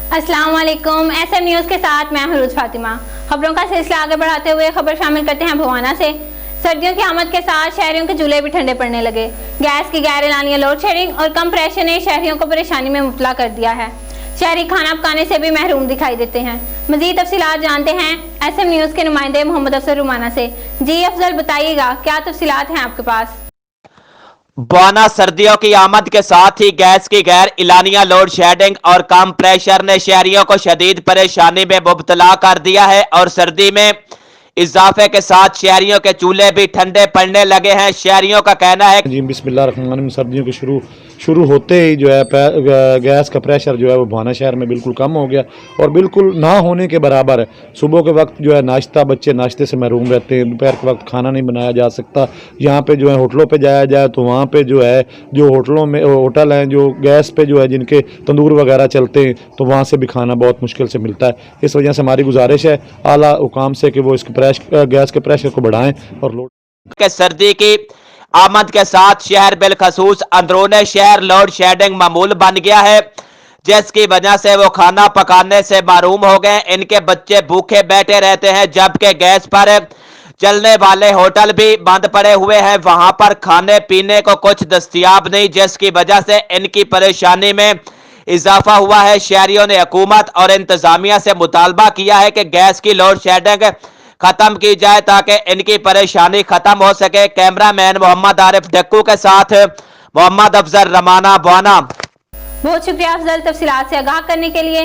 अस्सलाम वालेकुम। SM news के साथ मैं हूं फातिमा। खबरों का सिलसिला आगे बढ़ाते हुए खबर शामिल करते हैं भवाना से। सर्दियों की आमद के साथ शहरियों के चूल्हे भी ठंडे पड़ने लगे। गैस की गैर एलानिया लोड शेडिंग और कम प्रेशर ने शहरियों को परेशानी में मुब्तला कर दिया है। शहरी खाना पकाने से भी महरूम दिखाई देते हैं। मजीद तफसीलात जानते हैं SM न्यूज़ के नुमाइंदे मोहम्मद अफसर रुमाना से। जी अफजल, बताइएगा क्या तफसीलात हैं आपके पास? बवाना सर्दियों की आमद के साथ ही गैस की गैर इलानिया लोड शेडिंग और कम प्रेशर ने शहरियों को शदीद परेशानी में मुब्तला कर दिया है और सर्दी में इजाफे के साथ शहरियों के चूल्हे भी ठंडे पड़ने लगे हैं। शहरियों का कहना है जी बिस्मिल्लाह, सर्दियों के शुरू होते ही जो है गैस का प्रेशर जो है वो भवाना शहर में बिल्कुल कम हो गया और बिल्कुल ना होने के बराबर है। सुबह के वक्त जो है नाश्ता, बच्चे नाश्ते से महरूम रहते हैं। दोपहर के वक्त खाना नहीं बनाया जा सकता। यहाँ पे जो है होटलों पे जाया जाए तो वहाँ पे जो है जो होटल हैं जो गैस पे जो है जिनके तंदूर वगैरह चलते हैं तो वहाँ से भी खाना बहुत मुश्किल से मिलता है। इस वजह से हमारी गुजारिश है आला हुकाम से कि वो इसके गैस के प्रेशर को बढ़ाएं और लोड कि सर्दी की आमद के साथ शहर बिलखसूस अंदरूने शहर लोड शेडिंग मामूल बन गया है, जिसकी वजह से वो खाना पकाने से महरूम हो गए। इनके बच्चे भूखे बैठे रहते हैं, जबकि गैस पर चलने वाले होटल भी बंद पड़े हुए हैं। वहां पर खाने पीने को कुछ दस्तयाब नहीं, जिसकी वजह से इनकी परेशानी में इजाफा हुआ है। शहरियों ने हुकूमत और इंतजामिया से मुतालबा किया है कि गैस की लोड शेडिंग खत्म की जाए ताकि इनकी परेशानी खत्म हो सके। कैमरामैन मोहम्मद आरिफ डक्कू के साथ मोहम्मद अफजल रमाना, बवाना। बहुत शुक्रिया अफजल, तफसीलात से आगाह करने के लिए।